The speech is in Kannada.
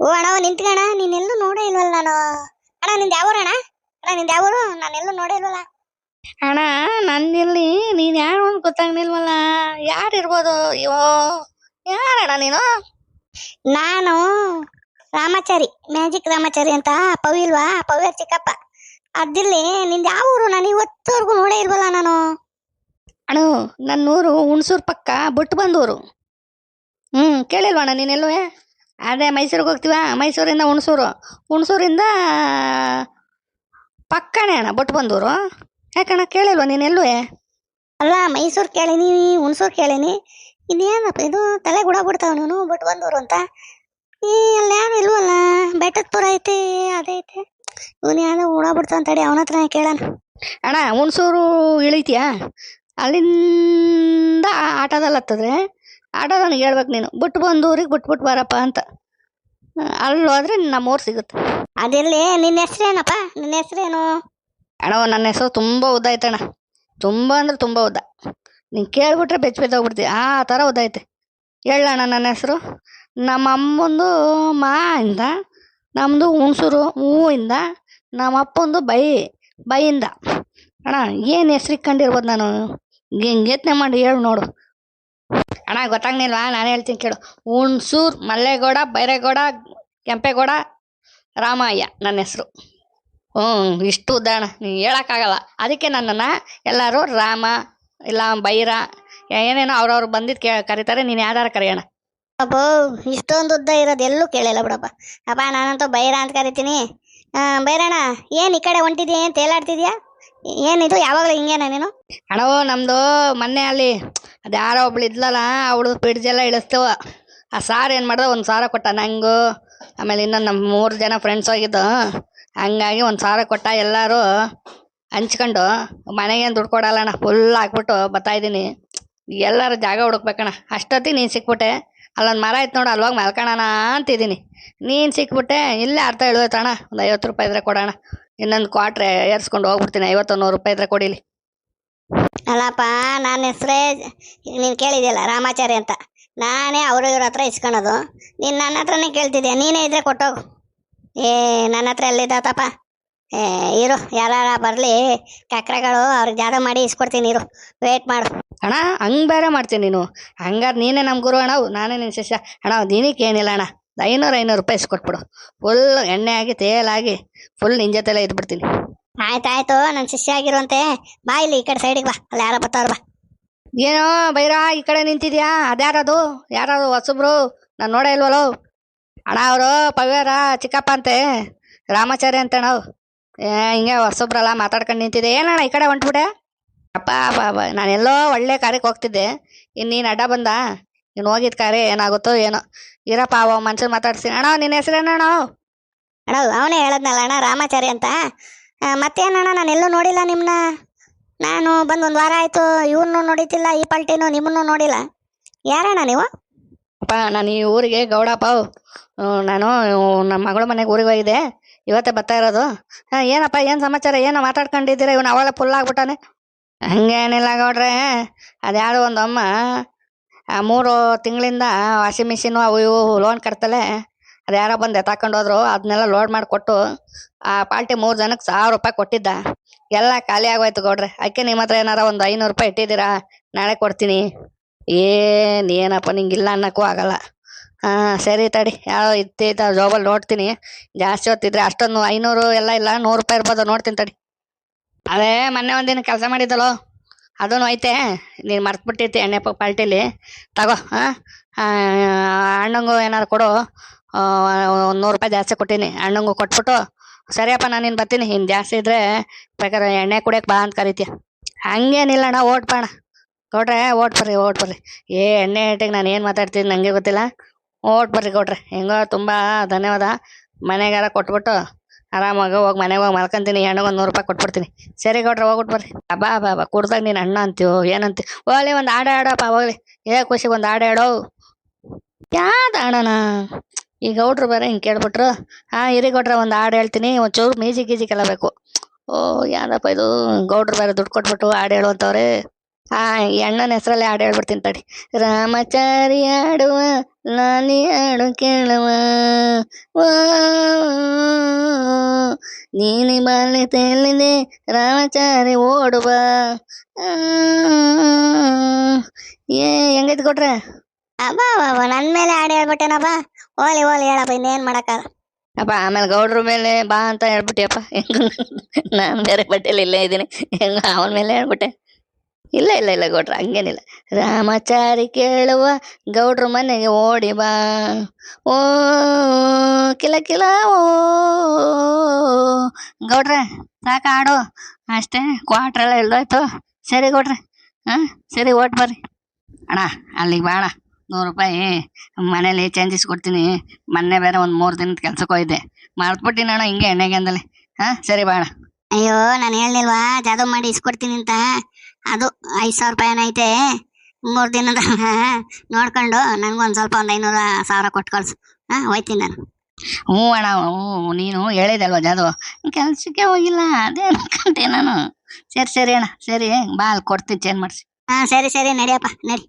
ಓ ಅಣ್ಣ ನಿಂತ್ಕಣ ನೀನೆಲ್ಲೂ ನೋಡೇ ಇಲ್ವಲ್ಲ ನಾನು. ಅಣ್ಣ ನಿಂದ ಯಾವೂರು ಅಣ್ಣ? ಅಣ್ಣ ನಿಂದ ಯಾವೂರು? ನಾನೆಲ್ಲೂ ನೋಡೇ ಇಲ್ವಲ್ಲ. ಅಣ್ಣ ನಂದಿಲ್ಲಿ ನೀನು ಯಾರು ಅಂತ ಗೊತ್ತಾಗ್ನಿಲ್ವಲ್ಲ. ಯಾರಿರ್ಬೋದು? ಅಯ್ಯೋ, ಯಾರಣ್ಣ ನೀನು? ನಾನು ರಾಮಾಚಾರಿ, ಮ್ಯಾಜಿಕ್ ರಾಮಾಚಾರಿ ಅಂತ ಪವಿ ಇಲ್ವಾ, ಪವಿ ಚಿಕ್ಕಪ್ಪ. ಅದಿಲ್ಲಿ ನಿಂದ ಯಾವ ಊರು? ನಾನು ಇವತ್ತವರೆಗೂ ನೋಡೇ ಇಲ್ವಲ್ಲ ನಾನು. ಅಣ್ಣ ನನ್ನೂರು ಹುಣಸೂರು ಪಕ್ಕ ಬಿಟ್ಟು ಬಂದೂರು. ಕೇಳಿಲ್ವಣ್ಣ ನೀನೆಲ್ಲೂ? ಅದೇ ಮೈಸೂರಿಗೆ ಹೋಗ್ತೀವ, ಮೈಸೂರಿಂದ ಹುಣಸೂರು, ಹುಣಸೂರಿಂದ ಪಕ್ಕನೇ ಅಣ್ಣ ಬಿಟ್ಟು ಬಂದೂರು. ಯಾಕಣ್ಣ ಕೇಳಿಲ್ವ ನೀನೆಲ್ಲೂ? ಅಲ್ಲ ಮೈಸೂರು ಕೇಳೀನಿ, ಹುಣಸೂರು ಕೇಳೀನಿ. ಇದೇನಪ್ಪ ಇದು ತಲೆ ಗುಡ ಬಿಡ್ತಾವ ನೀನು ಬಿಟ್ಟು ಬಂದವರು ಅಂತ. ಅಲ್ಲಿ ಯಾರು ಇಲ್ವಲ್ಲ, ಬೆಟ್ಟದ ಪುರ ಐತೆ ಅದೈತೆ. ಇವನು ಯಾರೋ ಗುಡ ಬಿಡ್ತಾವ ಅಂತಡಿ, ಅವನ ಹತ್ರನೇ ಕೇಳೋಣ. ಅಣ್ಣ ಹುಣಸೂರು ಇಳಿತೀಯಾ? ಅಲ್ಲಿಂದ ಆಟೋದಲ್ಲಿ ಹತ್ತದ್ರೆ ಆಟೋದನಿಗೆ ಹೇಳ್ಬೇಕು ನೀನು ಬಿಟ್ಟು ಬಂದೂರಿಗೆ ಬಿಟ್ಬಿಟ್ಟು ಬರಪ್ಪ ಅಂತ. ಅಲ್ಲಿ ಹೋದ್ರೆ ನಮ್ಮೂರು ಸಿಗುತ್ತೆ. ಅದಿರ್ಲಿ, ನಿನ್ನ ಹೆಸ್ರೇನಪ್ಪ? ನಿನ್ನ ಹೆಸ್ರೇನು? ಅಣ್ಣ ನನ್ನ ಹೆಸರು ತುಂಬ ಉದ್ದ ಐತಣ್ಣ, ತುಂಬ ಅಂದ್ರೆ ತುಂಬ ಉದ್ದ. ನೀನು ಕೇಳ್ಬಿಟ್ರೆ ಬೆಚ್ಚೋಗ್ಬಿಡ್ತೀವಿ, ಆ ಥರ ಉದ್ದ ಐತೆ. ಹೇಳಣ್ಣ ನನ್ನ ಹೆಸರು. ನಮ್ಮ ಅಮ್ಮಂದು ಮಾಯಿಂದ, ನಮ್ಮದು ಹುಣಸೂರು ಹೂವಿಂದ, ನಮ್ಮ ಅಪ್ಪಂದು ಬೈಯಿಂದ. ಅಣ್ಣ ಏನು ಹೆಸ್ರು ಇಕ್ಕೊಂಡಿರ್ಬೋದು ನಾನು? ಯೋಚನೆ ಮಾಡಿ ಹೇಳು ನೋಡು. ಅಣ್ಣ ಗೊತ್ತಾಗ್ನಿಲ್ವಾ? ನಾನು ಹೇಳ್ತೀನಿ ಕೇಳು. ಹುಣಸೂರು ಮಲ್ಲೇಗೌಡ ಬೈರೇಗೌಡ ಕೆಂಪೇಗೌಡ ರಾಮಯ್ಯ ನನ್ನ ಹೆಸರು. ಇಷ್ಟು ಉದ್ದ ಅಣ್ಣ, ನೀವು ಹೇಳೋಕ್ಕಾಗಲ್ಲ. ಅದಕ್ಕೆ ನನ್ನನ್ನು ಎಲ್ಲರೂ ರಾಮ ಇಲ್ಲ ಬೈರ ಏನೇನೋ ಅವ್ರವ್ರು ಬಂದಿದ್ದು ಕರೀತಾರೆ. ನೀನು ಯಾರು ಕರೆಯೋಣ? ಅಪ್ಪೋ, ಇಷ್ಟೊಂದು ಉದ್ದ ಇರೋದು ಎಲ್ಲೂ ಕೇಳಿಲ್ಲ ಬಿಡಪ್ಪ. ಅಪ್ಪ ನಾನಂತೂ ಬೈರ ಅಂತ ಕರಿತೀನಿ. ಬೈರಣ್ಣ, ಏನು ಈ ಕಡೆ ಹೊಂಟಿದ್ಯಾ? ಏನು ತೇಲಾಡ್ತಿದ್ಯಾ? ಏನಿದು ಯಾವಾಗಲೂ ಹಿಂಗೇನ ನೀನು? ಅಣ್ಣವೋ ನಮ್ಮದು ಮೊನ್ನೆ ಅಲ್ಲಿ ಅದು ಯಾರೋ ಒಬ್ಳು ಇದ್ಲಲ್ಲ, ಅವಳು ಪಿಡ್ಜೆಲ್ಲ ಇಳಿಸ್ತೇವ. ಆ ಸಾರು ಏನು ಮಾಡ್ದೆ, ಒಂದು ಸಾವಿರ ಕೊಟ್ಟ ನಂಗೂ, ಆಮೇಲೆ ಇನ್ನೊಂದು ನಮ್ಮ 3 ಜನ ಫ್ರೆಂಡ್ಸ್ ಹೋಗಿದ್ದು. ಹಂಗಾಗಿ 1 ಸಾವಿರ ಕೊಟ್ಟ. ಎಲ್ಲರೂ ಹಂಚ್ಕೊಂಡು ಮನೆಗೇನು ದುಡ್ಡು ಕೊಡಲ್ಲಣ್ಣ, ಫುಲ್ ಹಾಕ್ಬಿಟ್ಟು ಬರ್ತಾಯಿದ್ದೀನಿ. ಎಲ್ಲರೂ ಜಾಗ ಹುಡುಕ್ಬೇಕಣ್ಣ. ಅಷ್ಟೊತ್ತಿಗೆ ನೀನು ಸಿಕ್ಬಿಟ್ಟೆ. ಅಲ್ಲೊಂದು ಮರ ಆಯ್ತು ನೋಡು, ಅಲ್ಲೋಗಿ ಮಲ್ಕೊಳ್ಳೋಣ ಅಂತಿದ್ದೀನಿ. ನೀನು ಸಿಕ್ಬಿಟ್ಟೆ. ಇಲ್ಲೇ ಅರ್ಥ ಇಳಿದೋಯ್ತಣ್ಣ. ಒಂದು 50 ರೂಪಾಯಿ ಇದ್ರೆ ಕೊಡೋಣ, ಇನ್ನೊಂದು ಕ್ವಾಟ್ರೆ ಏರ್ಸ್ಕೊಂಡು ಹೋಗ್ಬಿಡ್ತೀನಿ. 50-100 ರೂಪಾಯಿ ಇದ್ರೆ ಕೊಡಿಲಿ. ಅಲ್ಲಪ್ಪ, ನನ್ನ ಹೆಸ್ರೇ ನೀನು ಕೇಳಿದ್ಯಲ್ಲ ರಾಮಾಚಾರಿ ಅಂತ. ನಾನೇ ಅವರು ಇವ್ರ ಹತ್ರ ಇಸ್ಕೊಳೋದು. ನೀನು ನನ್ನ ಹತ್ರನೇ ಕೇಳ್ತಿದ್ಯಾ? ನೀನೇ ಇದ್ರೆ ಕೊಟ್ಟೋಗು. ನನ್ನ ಹತ್ರ ಎಲ್ಲಿದ್ದಾತಪ್ಪ? ಇರು, ಯಾರ ಬರಲಿ ಕಕ್ರೆಗಳು, ಅವ್ರಿಗೆ ಜಾಗ ಮಾಡಿ ಇಸ್ಕೊಡ್ತೀನಿ. ಇರು, ವೇಟ್ ಮಾಡು. ಅಣ್ಣ ಹಂಗೆ ಬೇರೆ ಮಾಡ್ತೀನಿ ನೀನು? ಹಂಗಾರೆ ನೀನೇ ನಮ್ಮ ಗುರು ಅಣ್ಣ, ನಾನೇ ನಿನ್ನ ಶಿಷ್ಯ ಅಣ್ಣ. ದಿನಕ್ಕೆ ಏನಿಲ್ಲ ಅಣ್ಣ, 500 ರೂಪಾಯಿ ಇಸ್ಕೊಟ್ಬಿಡು. ಫುಲ್ ಎಣ್ಣೆ ಆಗಿ ತೇಲಾಗಿ ಫುಲ್ ನಿನ್ನ ಜೊತೆಲ್ಲ ಇದ್ಬಿಡ್ತೀನಿ. ಆಯ್ತಾಯ್ತು, ನನ್ನ ಶಿಷ್ಯ ಆಗಿರುವಂತೆ. ಬಾ ಇಲ್ಲಿ, ಈ ಕಡೆ ಸೈಡಿಗೆ ಬಾ. ಅಲ್ಲಿ ಯಾರೋ ಬರ್ತಾವ್ರು, ಬಾ. ಏನೋ ಬೈರ ಈ ಕಡೆ ನಿಂತಿದ್ಯಾ? ಅದ್ಯಾರದು? ಯಾರದು ಹೊಸಬ್ರು? ನಾನು ನೋಡೇ ಇಲ್ವಲ್ಲೋ. ಅಣ್ಣ ಅವರು ಪವ್ಯಾರ ಚಿಕ್ಕಪ್ಪ ಅಂತೆ, ರಾಮಾಚಾರಿ ಅಂತ ನಾವು. ಹಿಂಗೆ ಹೊಸಬ್ರಲ್ಲ ಮಾತಾಡ್ಕೊಂಡು ನಿಂತಿದ್ದೆ. ಏನಣ್ಣ ಈ ಕಡೆ ಹೊಂಟ್ಬಿಟ್ಟೆ? ಅಪ್ಪ ಅಪ್ಪ, ನಾನೆಲ್ಲೋ ಒಳ್ಳೆ ಕಾರ್ಯಕ್ಕೆ ಹೋಗ್ತಿದ್ದೆ, ಇನ್ನು ನೀನು ಅಡ್ಡ ಬಂದ. ನೀನು ಹೋಗಿದ್ದ ಕಾರ್ಯ ಏನಾಗುತ್ತೋ ಏನೋ. ಇರಪ್ಪ, ಅವ ಮನ್ಸಲ್ಲಿ ಮಾತಾಡ್ತೀನಿ. ಅಣ್ಣ ನಿನ್ನ ಹೆಸರೇನಣ್ಣ? ಅಣ್ಣ ಅವನೇ ಹೇಳದ್ನಲ್ಲ ಅಣ್ಣ, ರಾಮಾಚಾರಿ ಅಂತ. ಮತ್ತೇನಣ್ಣ, ನಾನೆಲ್ಲೂ ನೋಡಿಲ್ಲ ನಿಮ್ಮನ್ನ. ನಾನು ಬಂದು 1 ವಾರ ಆಯಿತು. ಇವ್ರನ್ನೂ ನೋಡಿತಿಲ್ಲ, ಈ ಪಲ್ಟಿನೂ ನಿಮ್ಮನ್ನೂ ನೋಡಿಲ್ಲ. ಯಾರಣ್ಣ ನೀವು? ಅಪ್ಪ ನಾನು ಈ ಊರಿಗೆ ಗೌಡಪ್ಪ. ನಾನು ನಮ್ಮ ಮಗಳ ಮನೆಗೆ ಊರಿಗೆ ಹೋಗಿದ್ದೆ, ಇವತ್ತೇ ಬರ್ತಾ ಇರೋದು. ಏನಪ್ಪ ಏನು ಸಮಾಚಾರ? ಏನೋ ಮಾತಾಡ್ಕೊಂಡಿದ್ದೀರ? ಇವನು ಅವಾಗ ಫುಲ್ ಆಗ್ಬಿಟ್ಟಾನೆ. ಹಂಗೇನಿಲ್ಲ ಗೌಡ್ರೆ, ಅದ್ಯಾವುದೋ ಒಂದು ಅಮ್ಮ 3 ತಿಂಗಳಿಂದ ವಾಷಿಂಗ್ ಮಿಷಿನು ಅವು ಇವು ಲೋನ್ ಕಟ್ತಲೆ, ಅದು ಯಾರೋ ಬಂದು ಎತ್ತಾಕೊಂಡು ಹೋದ್ರು. ಅದನ್ನೆಲ್ಲ ಲೋಡ್ ಮಾಡಿಕೊಟ್ಟು ಆ ಪಾರ್ಟಿ 3 ಜನಕ್ಕೆ 1000 ರೂಪಾಯಿ ಕೊಟ್ಟಿದ್ದ. ಎಲ್ಲ ಖಾಲಿ ಆಗೋಯ್ತು ಗೌಡ್ರೆ. ಅದಕ್ಕೆ ನಿಮ್ಮ ಹತ್ರ ಏನಾರ ಒಂದು 500 ರೂಪಾಯಿ ಇಟ್ಟಿದ್ದೀರಾ? ನಾಳೆ ಕೊಡ್ತೀನಿ. ಏನಪ್ಪ ನಿಂಗಿಲ್ಲ ಅನ್ನೋಕ್ಕೂ ಆಗಲ್ಲ. ಸರಿ ತಡಿ, ಯಾವ ಇತ್ತೈತ ಜಾಬಲ್ಲಿ ನೋಡ್ತೀನಿ. ಜಾಸ್ತಿ ಹೊತ್ತಿದ್ರೆ ಅಷ್ಟೊಂದು 500 ಎಲ್ಲ ಇಲ್ಲ, 100 ರೂಪಾಯಿ ಇರ್ಬೋದು. ನೋಡ್ತೀನಿ ತಡಿ. ಅದೇ ಮೊನ್ನೆ ಒಂದಿನ ಕೆಲಸ ಮಾಡಿದ್ದಲ್ಲೋ, ಅದೂ ಐತೆ. ನೀನು ಮರ್ತ್ಬಿಟ್ಟಿರ್ತಿ ಎಣ್ಣೆ ಪಾಲ್ಟಿಲಿ. ತಗೋ. ಅಣ್ಣಂಗೂ ಏನಾರು ಕೊಡು. 100 ರೂಪಾಯಿ ಜಾಸ್ತಿ ಕೊಟ್ಟೀನಿ, ಅಣ್ಣಂಗೂ ಕೊಟ್ಬಿಟ್ಟು. ಸರಿಯಪ್ಪ, ನಾನು ಇನ್ನು ಬರ್ತೀನಿ. ಇನ್ನು ಜಾಸ್ತಿ ಇದ್ದರೆ ಬೇಕಾದ್ರೆ ಎಣ್ಣೆ ಕುಡಿಯೋಕೆ ಬಾ ಅಂತ ಕರಿತೀಯ. ಹಂಗೇನಿಲ್ಲ ಅಣ್ಣ, ಓಟ್ಬಾಣ ಗೌಡ್ರೆ, ಓಟ್ ಬರ್ರಿ. ಎಣ್ಣೆ ಇಟ್ಟಿಗೆ ನಾನು ಏನು ಮಾತಾಡ್ತೀನಿ ನನಗೆ ಗೊತ್ತಿಲ್ಲ. ಓಟ್ ಬರ್ರಿ ಗೌಡ್ರೆ. ಹೆಂಗೋ ತುಂಬ ಧನ್ಯವಾದ. ಮನೆಗಾರ ಕೊಟ್ಬಿಟ್ಟು ಆರಾಮಾಗಿ ಹೋಗಿ ಮನೆಗೆ ಹೋಗಿ ಮಲ್ಕೊಂತೀನಿ. ಎಣ್ಣೆಗೆ 100 ರೂಪಾಯಿ ಕೊಟ್ಬಿಡ್ತೀನಿ. ಸರಿ ಗೌಡ್ರೆ, ಹೋಗ್ಬಿಟ್ಟು ಬರ್ರಿ. ಬಾ ಕುಡ್ದಾಗ ನೀನು ಅಣ್ಣ ಅಂತೀವೋ ಏನಂತೀವಿ? ಹೋಗ್ಲಿ, ಒಂದು ಹಾಡು ಹಾಡಪ್ಪ ಹೋಗ್ಲಿ. ಖುಷಿಗೆ ಒಂದು ಹಾಡು ಹಾಡೋ. ಯಾವ್ದು ಹಾಡೋಣ? ಈ ಗೌಡ್ರು ಬೇರೆ ಹಿಂಗೆ ಕೇಳ್ಬಿಟ್ರು. ಇರಿ ಗೌಡ್ರೆ, ಒಂದು ಹಾಡು ಹೇಳ್ತೀನಿ. ಒಂಚೂರು ಮ್ಯೂಸಿಕ್ ಗೀಜಿಕ್ ಎಲ್ಲ ಬೇಕು. ಯಾವ್ದಪ್ಪ ಇದು? ಗೌಡ್ರು ಬೇರೆ ದುಡ್ಡು ಕೊಟ್ಬಿಟ್ಟು ಹಾಡು ಹೇಳುವಂಥವ್ರೆ. ಈ ಅಣ್ಣನ ಹೆಸರಲ್ಲೇ ಹಾಡು ಹೇಳ್ಬಿಡ್ತೀನಿ ತಡಿ. ರಾಮಚಾರಿ ಆಡುವ ಲಾಲಿ ಹಾಡು ಕೇಳುವ ಓ ನೀನಿ ಬಾಳೆ ತೇಲಿದೆ ರಾಮಚಾರಿ ಓಡುವ ಆ, ಹೆಂಗೈತಿ ಕೊಟ್ರೆ? ಅಬ್ಬಾ ಬಾಬಾ ನನ್ನ ಮೇಲೆ ಹಾಡು ಹೇಳ್ಬಿಟ್ಟೇನಪ್ಪ. ಓಲಿ ಓಲಿ ಹೇಳಪ್ಪ, ಇನ್ನೇನು ಮಾಡಕ್ಕಾಗ. ಅಪ್ಪ ಆಮೇಲೆ ಗೌಡ್ರ ಮೇಲೆ ಬಾ ಅಂತ ಹೇಳ್ಬಿಟ್ಟಿಯಪ್ಪ. ಹೆಂಗ ನಾನು ಬೇರೆ ಬಟ್ಟೆಲಿ ಇಲ್ಲೇ ಇದ್ದೀನಿ, ಹೆಂಗ ಅವನ ಮೇಲೆ ಹೇಳ್ಬಿಟ್ಟೆ? ಇಲ್ಲ ಇಲ್ಲ ಇಲ್ಲ ಗೌಡ್ರ, ಹಂಗೇನಿಲ್ಲ. ರಾಮಚಾರಿ ಕೇಳುವ ಗೌಡ್ರ ಮನೆಗೆ ಓಡಿ ಬಾ ಓ ಕಿಲ ಕಿಲ ಓ ಗೌಡ್ರೆ ಸಾಕ ಆಡು ಅಷ್ಟೇ. ಕ್ವಾಟ್ರೆಲ್ಲ ಇಳ್ದೋಯ್ತು. ಸರಿ ಗೌಡ್ರೆ, ಹಾಂ ಸರಿ ಓಟ್ ಬರ್ರಿ. ಅಣ್ಣ ಅಲ್ಲಿಗೆ ಬಾಣ, 100 ರೂಪಾಯಿ ಮನೇಲಿ ಚೇಂಜಸ್ ಕೊಡ್ತೀನಿ. ಮೊನ್ನೆ ಬೇರೆ ಒಂದು 3 ದಿನದ ಕೆಲ್ಸಕ್ಕೆ ಹೋಗಿದ್ದೆ, ಮರ್ತ್ಬಿಟ್ಟಿನಿ ಅಣ್ಣ ಹಿಂಗೆ ಎಣ್ಣೆಗೆ ಅಂದಲೆ. ಹಾಂ ಸರಿ ಬಾಣ. ಅಯ್ಯೋ ನಾನು ಹೇಳ್ಲಿಲ್ವಾ ಜಾದು ಮಾಡಿ ಇಸ್ಕೊಡ್ತೀನಿ ಅಂತ. ಅದು 5,000 ರೂಪಾಯಿ ಏನೈತೆ 3 ದಿನದ ನೋಡ್ಕೊಂಡು ನನಗೊಂದು ಸ್ವಲ್ಪ ಒಂದು 500,000 ಕೊಟ್ಟು ಕಳ್ಸು. ಹೋಯ್ತೀನಿ ನಾನು. ಹ್ಞೂ ಅಣ್ಣ ಹ್ಞೂ, ನೀನು ಹೇಳಿದಲ್ವ ಜಾದು, ಕೆಲ್ಸಕ್ಕೆ ಹೋಗಿಲ್ಲ ಅದೇ ಅನ್ಕೊಂಡೆ ನಾನು. ಸರಿ ಸರಿ ಅಣ್ಣ, ಸರಿ ಬಾ ಅಲ್ಲಿ ಕೊಡ್ತೀನಿ ಚೇಂಜ್ ಮಾಡಿಸಿ. ಸರಿ ಸರಿ ನಡಿಯಪ್ಪ ನಡಿ.